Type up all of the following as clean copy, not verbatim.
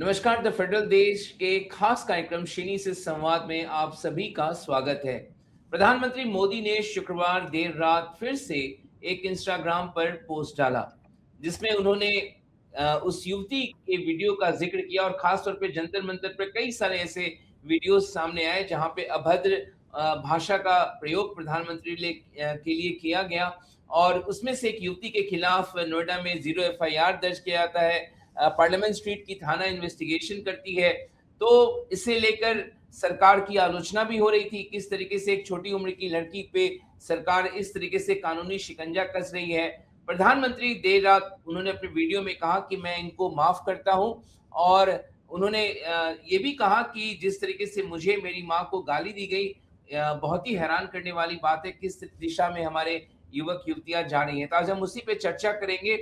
नमस्कार। The federal देश के खास कार्यक्रम श्रेणी से संवाद में आप सभी का स्वागत है। प्रधानमंत्री मोदी ने शुक्रवार देर रात फिर से एक इंस्टाग्राम पर पोस्ट डाला जिसमें उन्होंने उस युवती के वीडियो का जिक्र किया और खास तौर पे जंतर मंतर पर कई सारे ऐसे वीडियोस सामने आए जहां पे अभद्र भाषा का प्रयोग प्रधानमंत्री के लिए किया गया। और उसमें से एक युवती के खिलाफ नोएडा में 0 एफआईआर दर्ज किया जाता है। पार्लियामेंट स्ट्रीट की थाना इन्वेस्टिगेशन करती है। तो इसे लेकर सरकार की आलोचना भी हो रही थी, किस तरीके से एक छोटी उम्र की लड़की पे सरकार इस तरीके से कानूनी शिकंजा कस रही है। प्रधानमंत्री देर रात उन्होंने अपने वीडियो में कहा कि मैं इनको माफ करता हूं। और उन्होंने ये भी कहा कि जिस तरीके से मुझे मेरी माँ को गाली दी गई, बहुत ही हैरान करने वाली बात है किस दिशा में हमारे युवक युवतियां जा रही हैं। तो आज हम उसी पे चर्चा करेंगे।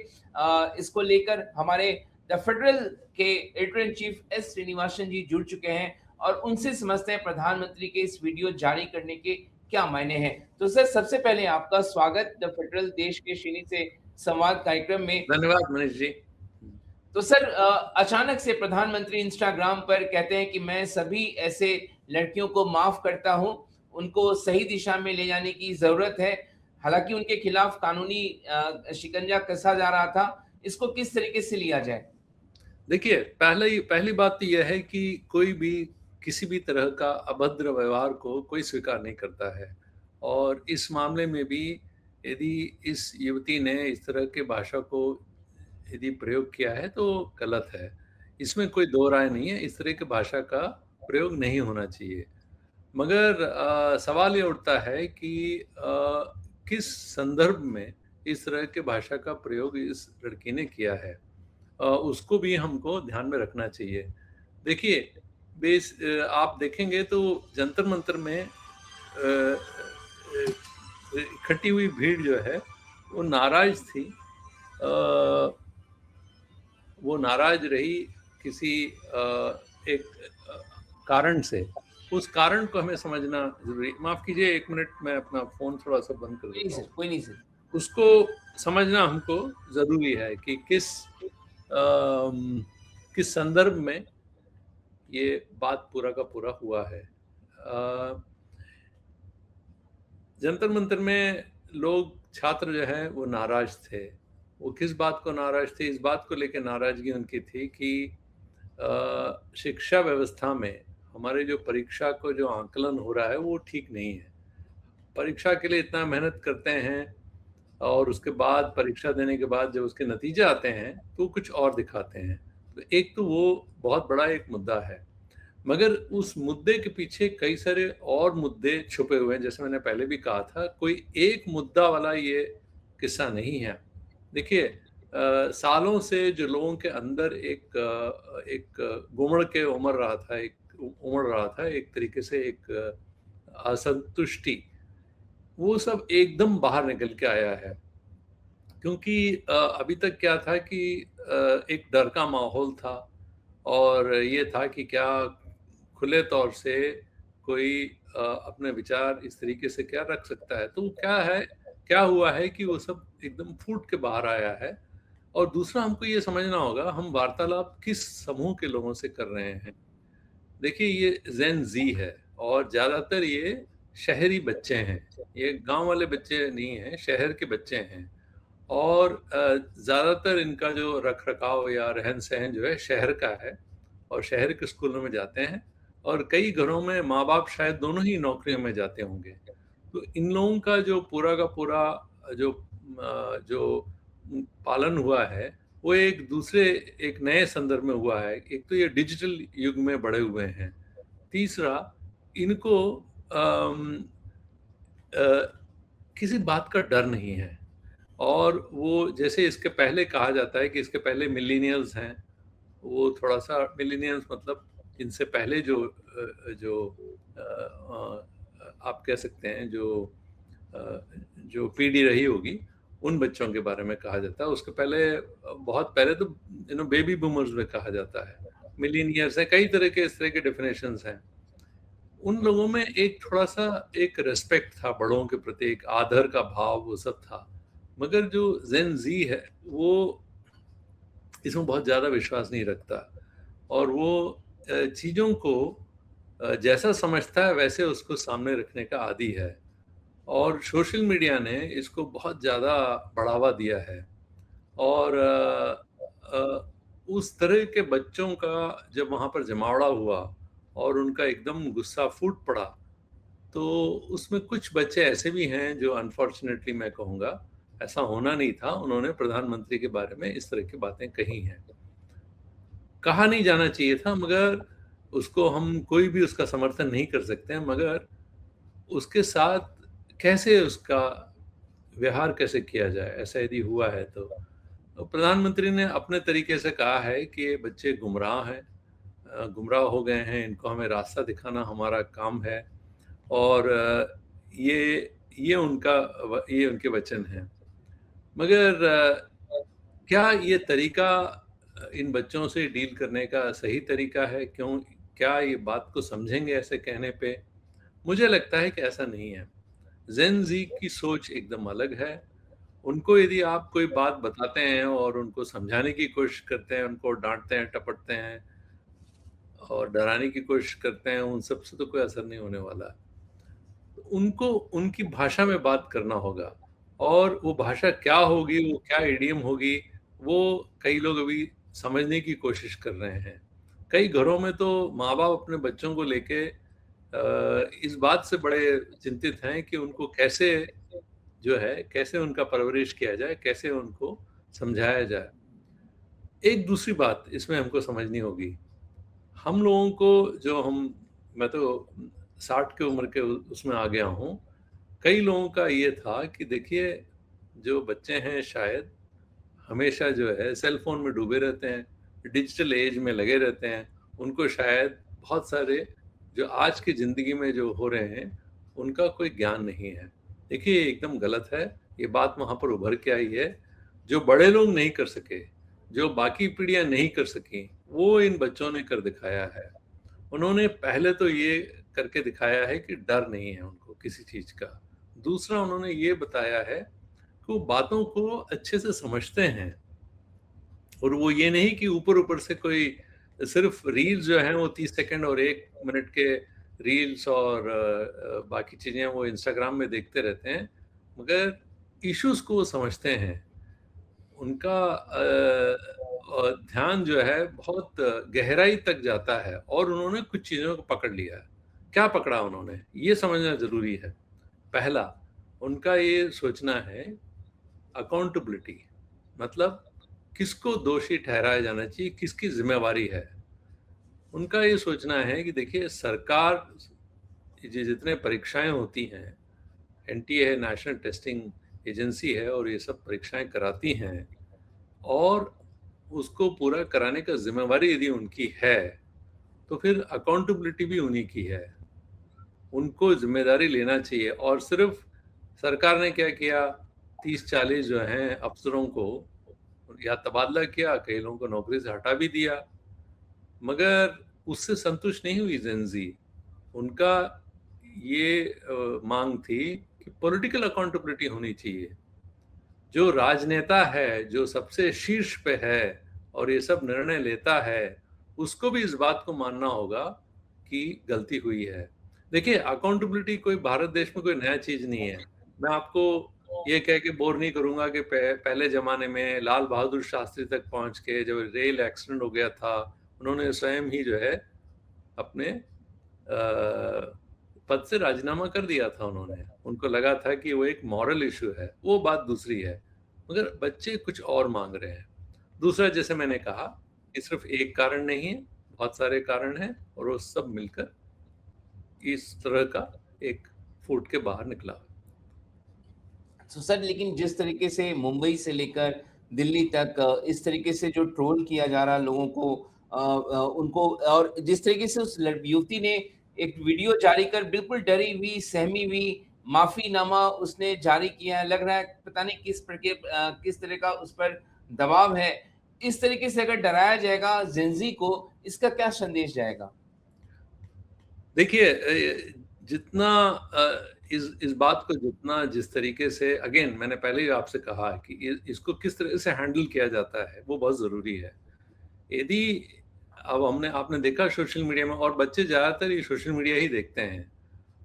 इसको लेकर हमारे द फेडरल के editor in chief S Srinivasan ji जुड़ चुके हैं और उनसे समझते हैं प्रधानमंत्री के इस वीडियो जारी करने के क्या मायने हैं। तो सर, सबसे पहले आपका स्वागत द फेडरल देश के श्रेणी से संवाद कार्यक्रम में। धन्यवाद मनीष जी। तो सर, अचानक से प्रधानमंत्री इंस्टाग्राम पर कहते हैं कि मैं सभी ऐसे लड़कियों को माफ करता हूं, उनको सही दिशा में ले जाने की जरूरत है। हालांकि उनके खिलाफ कानूनी शिकंजा कसा जा रहा था। इसको किस तरीके से लिया जाए? देखिए, पहली बात तो यह है कि कोई भी किसी भी तरह का अभद्र व्यवहार को कोई स्वीकार नहीं करता है। और इस मामले में भी यदि इस युवती ने इस तरह के भाषा को यदि प्रयोग किया है तो गलत है। इसमें कोई दो राय नहीं है, इस तरह की भाषा का प्रयोग नहीं होना चाहिए। मगर सवाल ये उठता है कि किस संदर्भ में इस तरह के भाषा का प्रयोग इस लड़की ने किया है, उसको भी हमको ध्यान में रखना चाहिए। देखिए, आप देखेंगे तो जंतर मंतर में इकट्ठी हुई भीड़ जो है वो नाराज थी। वो नाराज रही किसी एक कारण से। उस कारण को हमें समझना जरूरी। माफ कीजिए, 1 मिनट, मैं अपना फोन थोड़ा सा बंद कर नहीं देता सर, हूँ। कोई नहीं सर। उसको समझना हमको जरूरी है कि किस संदर्भ में ये बात पूरा का पूरा हुआ है। जंतर मंतर में लोग, छात्र जो है वो नाराज थे। वो किस बात को नाराज थे? इस बात को लेकर नाराजगी उनकी थी कि शिक्षा व्यवस्था में हमारे जो परीक्षा को जो आंकलन हो रहा है वो ठीक नहीं है। परीक्षा के लिए इतना मेहनत करते हैं और उसके बाद परीक्षा देने के बाद जब उसके नतीजे आते हैं तो कुछ और दिखाते हैं। तो एक तो वो बहुत बड़ा एक मुद्दा है, मगर उस मुद्दे के पीछे कई सारे और मुद्दे छुपे हुए हैं। जैसे मैंने पहले भी कहा था, कोई एक मुद्दा वाला ये किस्सा नहीं है। देखिए, सालों से जो लोगों के अंदर एक गुमड़ के उमड़ रहा था एक तरीके से, एक असंतुष्टि, वो सब एकदम बाहर निकल के आया है। क्योंकि अभी तक क्या था कि एक डर का माहौल था और ये था कि क्या खुले तौर से कोई अपने विचार इस तरीके से क्या रख सकता है। तो क्या हुआ है कि वो सब एकदम फूट के बाहर आया है। और दूसरा, हमको ये समझना होगा हम वार्तालाप किस समूह के लोगों से कर रहे हैं। देखिए, ये जेन जी है और ज़्यादातर ये शहरी बच्चे हैं। ये गांव वाले बच्चे नहीं हैं, शहर के बच्चे हैं। और ज़्यादातर इनका जो रख-रखाव या रहन-सहन जो है शहर का है और शहर के स्कूलों में जाते हैं। और कई घरों में माँ-बाप शायद दोनों ही नौकरियों में जाते होंगे। तो इन लोगों का जो पूरा का पूरा जो पालन हुआ है, वो एक नए संदर्भ में हुआ है। एक तो ये डिजिटल युग में बड़े हुए हैं। तीसरा, इनको किसी बात का डर नहीं है। और वो, जैसे इसके पहले कहा जाता है कि इसके पहले मिलेनियल्स हैं, वो थोड़ा-सा मिलेनियल्स मतलब इनसे पहले जो आप कह सकते हैं जो पीढ़ी रही होगी, उन बच्चों के बारे में कहा जाता है। उसके पहले, बहुत पहले तो बेबी बूमर्स में कहा जाता है। मिलेनियल्स है, कई तरह के इस तरह के डेफिनेशंस हैं। उन लोगों में एक थोड़ा-सा एक रिस्पेक्ट था बड़ों के प्रति, एक आदर का भाव, वो सब था। मगर जो जेन ज़ी है, वो इसमें बहुत ज़्यादा विश्वास नहीं रखता। और वो चीज़ों को जैसा समझता है वैसे उसको सामने रखने का आदी है। और सोशल मीडिया ने इसको बहुत ज़्यादा बढ़ावा दिया है। और उस तरह के बच्चों का जब वहाँ पर जमावड़ा हुआ और उनका एकदम गुस्सा फूट पड़ा, तो उसमें कुछ बच्चे ऐसे भी हैं जो अनफॉर्चुनेटली मैं कहूँगा, ऐसा होना नहीं था, उन्होंने प्रधानमंत्री के बारे में इस तरह की बातें कही हैं। कहा नहीं जाना चाहिए था, मगर उसको हम कोई भी उसका समर्थन नहीं कर सकते हैं, मगर उसके साथ कैसे उसका व्यवहार कैसे किया जाए, ऐसा यदि हुआ है तो। प्रधानमंत्री ने अपने तरीके से कहा है कि ये बच्चे गुमराह हैं, गुमराह हो गए हैं, इनको हमें रास्ता दिखाना हमारा काम है। और ये उनके वचन हैं। मगर क्या ये तरीका इन बच्चों से डील करने का सही तरीका है? क्या ये बात को समझेंगे ऐसे कहने पे? मुझे लगता है कि ऐसा नहीं है। जेन ज़ी की सोच एकदम अलग है। उनको यदि आप कोई बात बताते हैं और उनको समझाने की कोशिश करते हैं, उनको डाँटते हैं, टपटते हैं और डराने की कोशिश करते हैं, उन सब से तो कोई असर नहीं होने वाला है। उनको उनकी भाषा में बात करना होगा और वो भाषा क्या होगी, वो क्या इडियम होगी, वो कई लोग अभी समझने की कोशिश कर रहे हैं। कई घरों में तो माँ-बाप अपने बच्चों को लेके इस बात से बड़े चिंतित हैं कि उनको कैसे जो है, कैसे उनका परवरिश किया जाए, कैसे उनको समझाया जाए। एक दूसरी बात इसमें हमको समझनी होगी, हम लोगों को जो हम मैं तो 60 की उम्र के उसमें आ गया हूँ। कई लोगों का ये था कि देखिए, जो बच्चे हैं शायद हमेशा जो है सेल फ़ोन में डूबे रहते हैं, डिजिटल एज में लगे रहते हैं। उनको शायद बहुत सारे जो आज की ज़िंदगी में जो हो रहे हैं, उनका कोई ज्ञान नहीं है। देखिए, ये एकदम गलत है, ये बात वहाँ पर उभर के आई है। जो बड़े लोग नहीं कर सके, जो बाकी पीढ़ियाँ नहीं कर सकीं, वो इन बच्चों ने कर दिखाया है। उन्होंने पहले तो ये करके दिखाया है कि डर नहीं है उनको किसी चीज़ का। दूसरा, उन्होंने ये बताया है कि वो बातों को अच्छे से समझते हैं और वो ये नहीं कि ऊपर-ऊपर से कोई सिर्फ़ रील्स जो हैं वो 30 सेकंड और 1 मिनट के रील्स और बाकी चीज़ें वो इंस्टाग्राम में देखते रहते हैं, मगर इश्यूज़ को वो समझते हैं। उनका ध्यान जो है बहुत गहराई तक जाता है और उन्होंने कुछ चीज़ों को पकड़ लिया है। क्या पकड़ा उन्होंने? ये समझना ज़रूरी है। पहला, उनका ये सोचना है अकाउंटेबिलिटी, मतलब किसको दोषी ठहराया जाना चाहिए, किसकी ज़िम्मेवारी है। उनका ये सोचना है कि देखिए, सरकार ये जितने परीक्षाएँ होती हैं, एनटीए है, नेशनल टेस्टिंग एजेंसी है और ये सब परीक्षाएँ कराती हैं और उसको पूरा कराने का ज़िम्मेवारी यदि उनकी है, तो फिर अकाउंटेबिलिटी भी उन्हीं की है। उनको ज़िम्मेदारी लेना चाहिए और सिर्फ़ सरकार ने क्या किया, 30-40 जो हैं अफ़सरों को या तबादला किया, कई लोगों को नौकरी से हटा भी दिया, मगर उससे संतुष्ट नहीं हुई जेन ज़ी। उनका ये माँग थी कि पॉलिटिकल अकाउंटेबिलिटी होनी चाहिए। जो राजनेता है, जो सबसे शीर्ष पे है और ये सब निर्णय लेता है, उसको भी इस बात को मानना होगा कि गलती हुई है। देखिए, अकाउंटेबिलिटी कोई भारत देश में कोई नया चीज़ नहीं है। मैं आपको ये कह के बोर नहीं करूँगा कि पहले ज़माने में लाल बहादुर शास्त्री तक पहुँच के जब रेल एक्सीडेंट हो गया था, उन्होंने स्वयं ही जो है अपने पद से राजीनामा कर दिया था उन्होंने। उनको लगा था कि वो एक मॉरल इश्यू है, वो बात दूसरी है। मगर बच्चे कुछ और माँग रहे हैं। दूसरा, जैसे मैंने कहा कि सिर्फ़ एक कारण नहीं है, बहुत सारे कारण हैं और वो सब मिलकर इस तरह का एक फूट के बाहर निकला। तो सर, लेकिन जिस तरीके से मुंबई से लेकर दिल्ली तक इस तरीके से जो ट्रोल किया जा रहा है लोगों को, उनको, और जिस तरीके से उस युवती ने एक वीडियो जारी कर बिल्कुल डरी हुई, सहमी हुई, माफीनामा उसने जारी किया है, लग रहा है पता नहीं किस तरह का उस पर दबाव है। इस तरीके से अगर डराया जाएगा जेनजी को, इसका क्या संदेश जाएगा? देखिए, जितना इस बात को जितना जिस तरीके से अगेन मैंने पहले ही आपसे कहा कि इसको किस तरह से हैंडल किया जाता है, वो बहुत ज़रूरी है। यदि अब आपने देखा सोशल मीडिया में, और बच्चे ज़्यादातर ये सोशल मीडिया ही देखते हैं,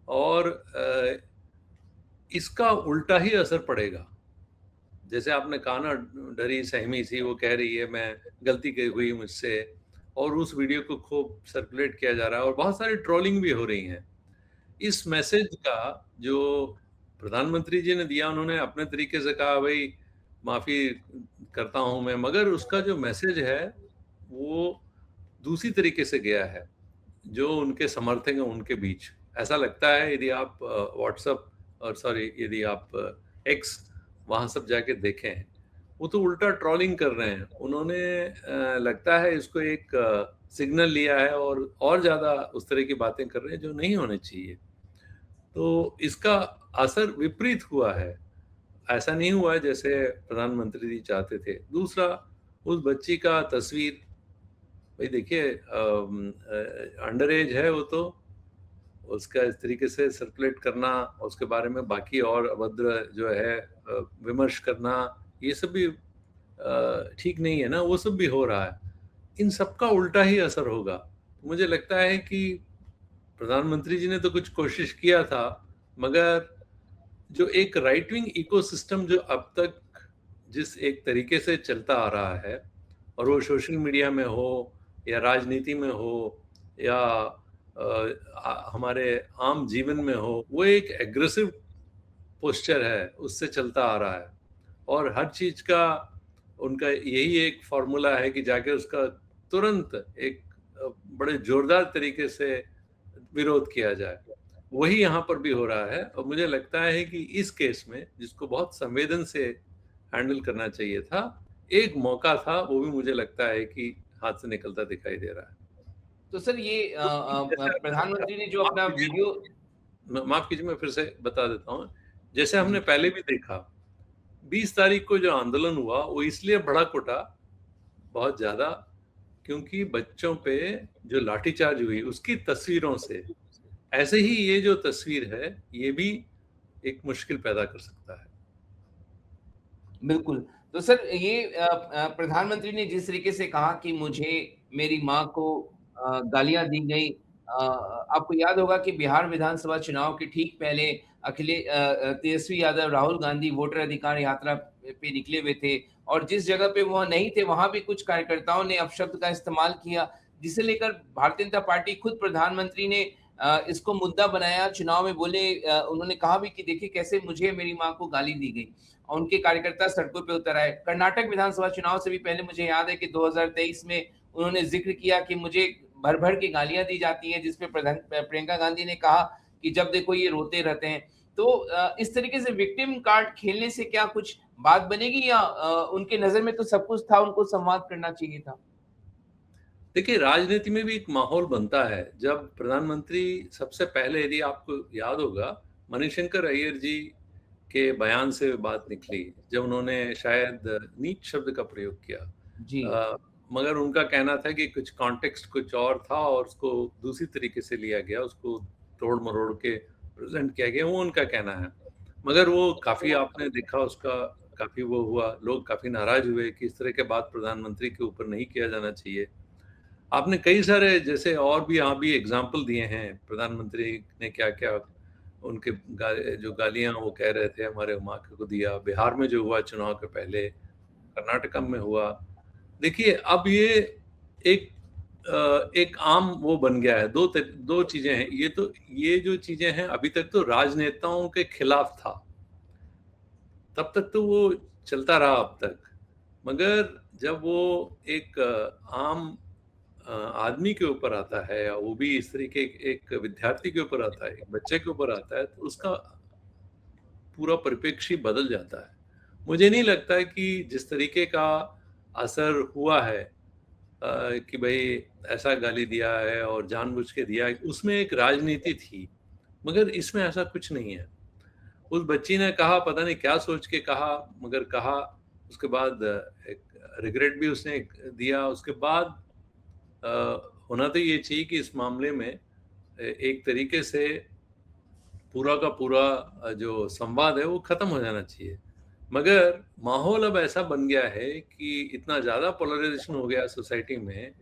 और इसका उल्टा ही असर पड़ेगा। जैसे आपने कहा ना, डरी सहमी सी वो कह रही है मैं गलती की हुई मुझसे, और उस वीडियो को खूब सर्कुलेट किया जा रहा है और बहुत सारी ट्रोलिंग भी हो रही हैं। इस मैसेज का जो प्रधानमंत्री जी ने दिया, उन्होंने अपने तरीके से कहा भाई माफ़ी करता हूँ मैं, मगर उसका जो मैसेज है वो दूसरी तरीके से गया है, जो उनके समर्थक हैं उनके बीच। ऐसा लगता है यदि आप व्हाट्सएप और सॉरी यदि आप एक्स वहाँ सब जाके देखें, वो तो उल्टा ट्रोलिंग कर रहे हैं। उन्होंने लगता है इसको एक सिग्नल लिया है और ज़्यादा उस तरह की बातें कर रहे हैं जो नहीं होनी चाहिए। तो इसका असर विपरीत हुआ है। ऐसा नहीं हुआ है जैसे प्रधानमंत्री जी चाहते थे। दूसरा, उस बच्ची का तस्वीर, भाई देखिए अंडर एज है वो तो, उसका इस तरीके से सर्कुलेट करना, उसके बारे में बाकी और अभद्र जो है विमर्श करना, ये सब भी ठीक नहीं है ना, वो सब भी हो रहा है। इन सब का उल्टा ही असर होगा। मुझे लगता है कि प्रधानमंत्री जी ने तो कुछ कोशिश किया था, मगर जो एक राइट विंग इकोसिस्टम जो अब तक जिस एक तरीके से चलता आ रहा है, और वो सोशल मीडिया में हो या राजनीति में हो या हमारे आम जीवन में हो, वो एक एग्रेसिव पोस्चर है, उससे चलता आ रहा है। और हर चीज़ का उनका यही एक फ़ॉर्मूला है कि जाके उसका तुरंत एक बड़े ज़ोरदार तरीके से विरोध किया जाए। वही यहाँ पर भी हो रहा है, और मुझे लगता है कि इस केस में जिसको बहुत संवेदन से हैंडल करना चाहिए था, एक मौका था, वो भी मुझे लगता है कि हाथ से निकलता दिखाई दे रहा है। तो सर ये जैसे प्रधानमंत्री ने जो माफ़ अपना कीजिए वीडियो माफ़ कीजिए, मैं फिर से बता देता हूँ। जैसे हमने जी पहले भी देखा, 20 तारीख को जो आंदोलन हुआ, वो इसलिए भड़क-उठा बहुत ज़्यादा, क्योंकि बच्चों पे जो लाठीचार्ज हुई, उसकी तस्वीरों से। ऐसे ही ये जो तस्वीर है, ये भी एक मुश्किल पैदा कर सकता है। बिल्कुल। तो सर ये प्रधानमंत्री ने जिस तरीके से कहा कि मुझे मेरी माँ को गालियाँ दी गई। आपको याद होगा कि बिहार विधानसभा चुनाव के ठीक पहले तेजस्वी यादव, राहुल गांधी वोटर अधिकार यात्रा पे निकले हुए थे और जिस जगह पे वह नहीं थे, वहाँ भी कुछ कार्यकर्ताओं ने अपशब्द का इस्तेमाल किया, जिसे लेकर भारतीय जनता पार्टी खुद प्रधानमंत्री ने इसको मुद्दा बनाया, चुनाव में बोले उन्होंने कहा भी कि देखिए कैसे मुझे मेरी माँ को गाली दी गई। और उनके कार्यकर्ता सड़कों पे उतर आए। कर्नाटक विधानसभा चुनाव से भी पहले मुझे याद है कि 2023 में उन्होंने ज़िक्र किया कि मुझे भर-भर के गालियाँ दी जाती हैं, जिस पे प्रियंका गांधी ने कहा कि जब देखो ये रोते रहते हैं। तो इस तरीके से विक्टिम कार्ड खेलने से क्या कुछ बात बनेगी या उनके नज़र में तो सब कुछ था, उनको संवाद करना चाहिए था? देखिए, राजनीति में भी एक माहौल बनता है। जब प्रधानमंत्री सबसे पहले, यदि आपको याद होगा, मणिशंकर अय्यर जी के बयान से बात निकली, जब उन्होंने शायद नीच शब्द का प्रयोग किया। जी। मगर उनका कहना था कि कुछ कॉन्टेक्स्ट कुछ और था और उसको दूसरी तरीके से लिया गया, उसको तोड़-मरोड़ के प्रेज़ेंट किया गया, वो उनका कहना है। मगर वो काफ़ी, आपने देखा उसका काफ़ी वो हुआ, लोग काफ़ी नाराज़ हुए कि इस तरह के बात प्रधानमंत्री के ऊपर नहीं किया जाना चाहिए। आपने कई सारे जैसे और भी यहाँ भी एग्ज़ाम्पल दिए हैं, प्रधानमंत्री ने क्या-क्या उनके जो गालियाँ वो कह रहे थे हमारे माँ को दिया, बिहार में जो हुआ चुनाव के पहले, कर्नाटक में हुआ। देखिए, अब ये एक एक आम वो बन गया है, 2 चीज़ें हैं। ये जो चीज़ें हैं, अभी तक तो राजनेताओं के खिलाफ था। तब तक तो वो चलता रहा अब तक। मगर जब वो एक आम आदमी के ऊपर आता है, या वो भी इस तरीके एक विद्यार्थी के ऊपर आता है, एक बच्चे के ऊपर आता है, तो उसका पूरा परिप्रेक्ष्य बदल जाता है। मुझे नहीं लगता है कि जिस तरीके का असर हुआ है, कि भई ऐसा गाली दिया है और जानबूझ के दिया है, उसमें एक राजनीति थी, मगर इसमें ऐसा कुछ नहीं है। उस बच्ची ने कहा, पता नहीं क्या सोच के कहा, मगर कहा, उसके बाद एक रिग्रेट भी उसने दिया। उसके बाद होना तो ये चाहिए कि इस मामले में एक तरीके से पूरा का पूरा जो संवाद है वो ख़त्म हो जाना चाहिए। मगर माहौल अब ऐसा बन गया है कि इतना ज़्यादा पोलराइज़ेशन हो गया सोसाइटी में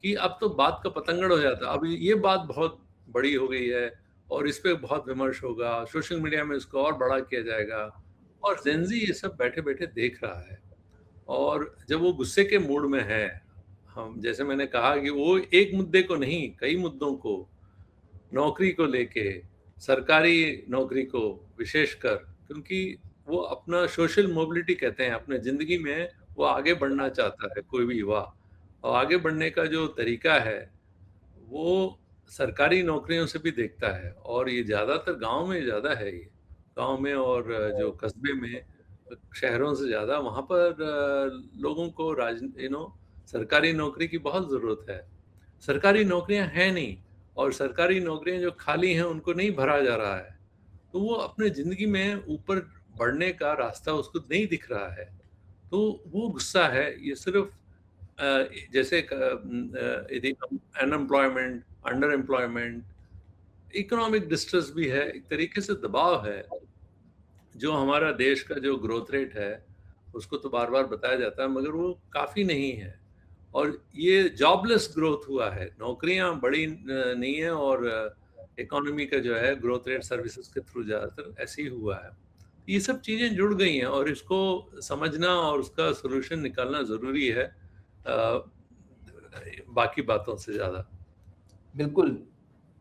कि अब तो बात का पतंगड़ हो जाता है। अब ये बात बहुत बड़ी हो गई है और इस पे बहुत विमर्श होगा, सोशल मीडिया में इसको और बड़ा किया जाएगा और जेन ज़ी ये सब बैठे-बैठे देख रहा है। और जब वो गुस्से के मूड में है, हम जैसे मैंने कहा कि वो एक मुद्दे को नहीं, कई मुद्दों को, नौकरी को लेके, सरकारी नौकरी को विशेषकर, क्योंकि वो अपना सोशल मोबिलिटी कहते हैं, अपने ज़िंदगी में वो आगे बढ़ना चाहता है, कोई भी युवा। और आगे बढ़ने का जो तरीका है, वो सरकारी नौकरियों से भी देखता है और ये ज़्यादातर गाँव में ज़्यादा है ये। गाँव में और जो कस्बे में, शहरों से ज़्यादा वहाँ पर लोगों को सरकारी नौकरी की बहुत ज़रूरत है। सरकारी नौकरियाँ हैं नहीं और सरकारी नौकरियाँ जो खाली हैं उनको नहीं भरा जा रहा है। तो वो अपने ज़िंदगी में ऊपर बढ़ने का रास्ता उसको नहीं दिख रहा है। तो वो गुस्सा है, ये सिर्फ़ जैसे यदि unemployment, under employment, economic distress भी है, एक तरीके से दबाव है। जो हमारा देश का जो ग्रोथ रेट है, उसको तो बार-बार बताया जाता है मगर वो काफ़ी नहीं है। और ये जॉबलेस ग्रोथ हुआ है, नौकरियाँ बढ़ी नहीं है और इकोनॉमी का जो है ग्रोथ रेट सर्विसेज़ के थ्रू ज़्यादातर ऐसे ही हुआ है। ये सब चीज़ें जुड़ गई हैं और इसको समझना और उसका सॉल्यूशन निकालना ज़रूरी है बाकी बातों से ज़्यादा। बिल्कुल,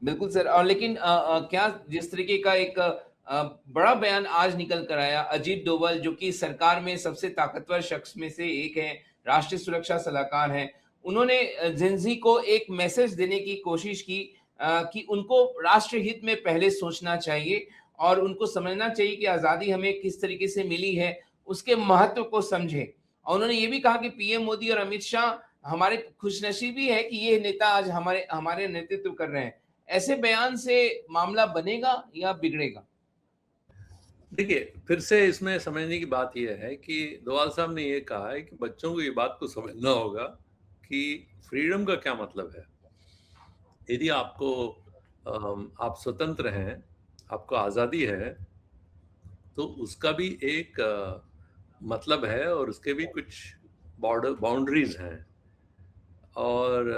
बिल्कुल सर। और लेकिन क्या जिस तरीके का एक बड़ा बयान आज निकल कर आया, अजीत डोभाल जो कि सरकार में सबसे ताकतवर शख्स में से एक हैं, राष्ट्रीय सुरक्षा सलाहकार हैं, उन्होंने जेन ज़ी को एक मैसेज देने की कोशिश की कि उनको राष्ट्र हित में पहले सोचना चाहिए और उनको समझना चाहिए कि आज़ादी हमें किस तरीके से मिली है, उसके महत्व को समझें। और उन्होंने ये भी कहा कि पीएम मोदी और अमित शाह हमारे खुशनसीबी है कि ये नेता आज हमारे हमारे नेतृत्व कर रहे हैं। ऐसे बयान से मामला बनेगा या बिगड़ेगा? देखिए, फिर से इसमें समझने की बात ये है कि डोभाल साहब ने ये कहा है कि बच्चों को ये बात को समझना होगा कि फ्रीडम का क्या मतलब है। यदि आपको आप स्वतंत्र हैं, आपको आज़ादी है, तो उसका भी एक मतलब है और उसके भी कुछ बाउंड्रीज़ हैं। और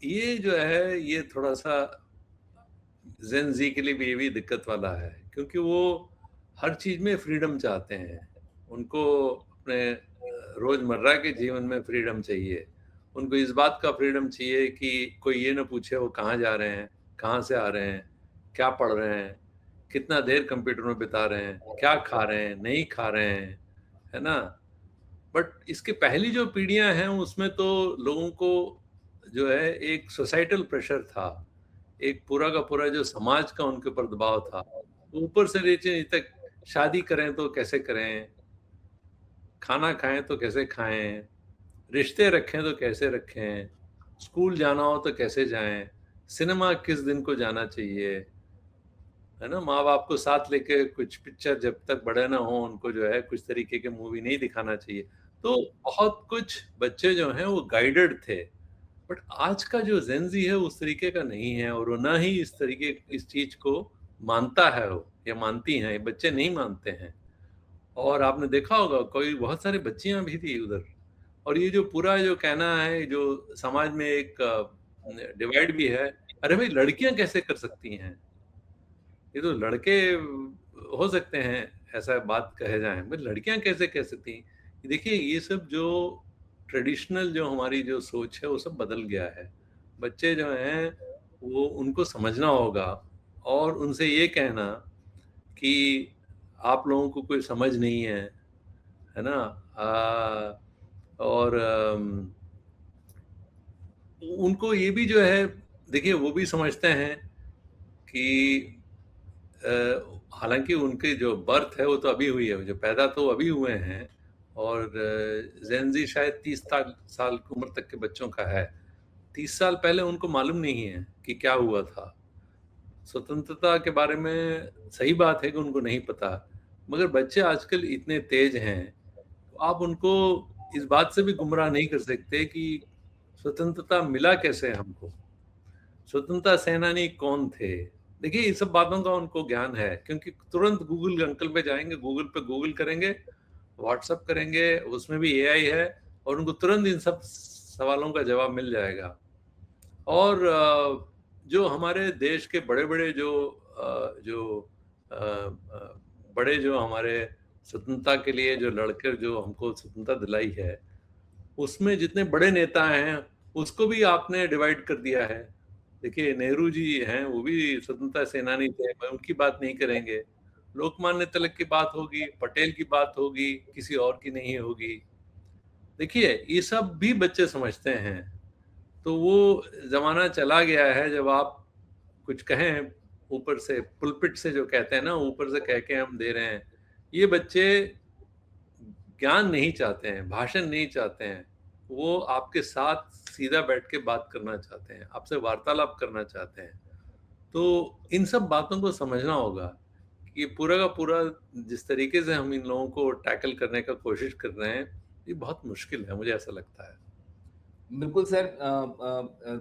ये जो है, ये थोड़ा-सा जेन ज़ी के लिए भी ये भी दिक्कत वाला है, क्योंकि वो हर चीज़ में फ्रीडम चाहते हैं। उनको अपने रोज़मर्रा के जीवन में फ्रीडम चाहिए। उनको इस बात का फ्रीडम चाहिए कि कोई ये ना पूछे वो कहाँ जा रहे हैं, कहाँ से आ रहे हैं, क्या पढ़ रहे हैं, कितना देर कंप्यूटर में बिता रहे हैं, क्या खा रहे हैं, नहीं खा रहे हैं, है ना? बट इसके पहली जो पीढ़ियाँ हैं उसमें तो लोगों को जो है एक सोसाइटल प्रेशर था। एक पूरा का पूरा जो समाज का उनके ऊपर दबाव था। तो ऊपर से नीचे तक शादी करें तो कैसे करें, खाना खाएँ तो कैसे खाएँ, रिश्ते रखें तो कैसे रखें, स्कूल जाना हो तो कैसे जाएँ, सिनेमा किस दिन को जाना चाहिए, है ना? माँ-बाप को साथ लेके कुछ पिक्चर जब तक बड़े ना हों उनको जो है कुछ तरीके की मूवी नहीं दिखाना चाहिए। तो बहुत कुछ बच्चे जो हैं वो गाइडेड थे। बट आज का जो जेन ज़ी है उस तरीके का नहीं है और वो ना ही इस चीज़ को मानता है वो या मानती हैं, ये बच्चे नहीं मानते हैं। और आपने देखा होगा कोई बहुत सारी बच्चियाँ भी थी उधर और ये जो पूरा जो कहना है जो समाज में एक डिवाइड भी है, अरे भाई लड़कियाँ कैसे कर सकती हैं? ये तो लड़के हो सकते हैं ऐसा बात कहे जाए, बट लड़कियाँ कैसे कह सकती हैं? देखिए ये सब जो ट्रेडिशनल जो हमारी जो सोच है वो सब बदल गया है। बच्चे जो हैं वो उनको समझना होगा और उनसे ये कहना कि आप लोगों को कोई समझ नहीं है ना? और उनको ये भी जो है देखिए वो भी समझते हैं कि हालाँकि उनकी जो बर्थ है वो तो अभी हुई है, जो पैदा तो अभी हुए हैं और जेन ज़ी शायद 30 साल की उम्र तक के बच्चों का है। 30 साल पहले उनको मालूम नहीं है कि क्या हुआ था। स्वतंत्रता के बारे में सही बात है कि उनको नहीं पता, मगर बच्चे आजकल इतने तेज़ हैं, तो आप उनको इस बात से भी गुमराह नहीं कर सकते कि स्वतंत्रता मिला कैसे हमको? स्वतंत्रता सेनानी कौन थे? देखिए, ये सब बातों का उनको ज्ञान है क्योंकि तुरंत गूगल अंकल पे जाएँगे, गूगल पे गूगल करेंगे, व्हाट्सएप करेंगे, उसमें भी एआई है और उनको तुरंत इन सब सवालों का जवाब मिल जाएगा। और जो हमारे देश के बड़े-बड़े बड़े जो हमारे स्वतंत्रता के लिए जो लड़कर जो हमको स्वतंत्रता दिलाई है, उसमें जितने बड़े नेता हैं, उसको भी आपने डिवाइड कर दिया है। देखिए नेहरू जी हैं, वो भी स्वतंत्रता सेनानी थे, मैं उनकी बात नहीं करेंगे। लोकमान्य तिलक की बात होगी, पटेल की बात होगी, किसी और की नहीं होगी। देखिए, ये सब भी बच्चे समझते हैं। तो वो ज़माना चला गया है जब आप कुछ कहें ऊपर से पुलपिट से जो कहते हैं ना, ऊपर से कह के हम दे रहे हैं। ये बच्चे ज्ञान नहीं चाहते हैं, भाषण नहीं चाहते हैं। वो आपके साथ सीधा बैठ के बात करना चाहते हैं, आपसे वार्तालाप करना चाहते हैं। तो इन सब बातों को समझना होगा कि पूरा का पूरा जिस तरीके से हम इन लोगों को टैकल करने का कोशिश कर रहे हैं, ये बहुत मुश्किल है, मुझे ऐसा लगता है। बिल्कुल सर,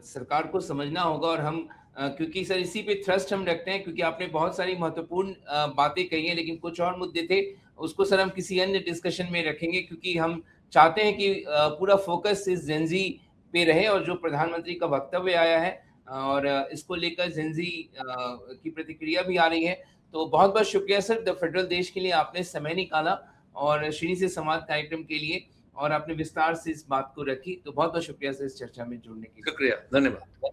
सरकार को समझना होगा और हम क्योंकि सर इसी पे थ्रस्ट हम रखते हैं, क्योंकि आपने बहुत सारी महत्वपूर्ण बातें कही हैं, लेकिन कुछ और मुद्दे थे, उसको सर हम किसी अन्य डिस्कशन में रखेंगे, क्योंकि हम चाहते हैं कि पूरा फोकस इस जेनजी पे रहे और जो प्रधानमंत्री का वक्तव्य आया है और इसको लेकर जेनजी की प्रतिक्रिया भी आ रही है। तो बहुत-बहुत शुक्रिया सर, द फेडरल देश के लिए आपने समय निकाला और श्रीनी से संवाद कार्यक्रम के लिए, और आपने विस्तार से इस बात को रखी। तो बहुत-बहुत शुक्रिया सर इस चर्चा में जुड़ने के लिए। शुक्रिया, धन्यवाद।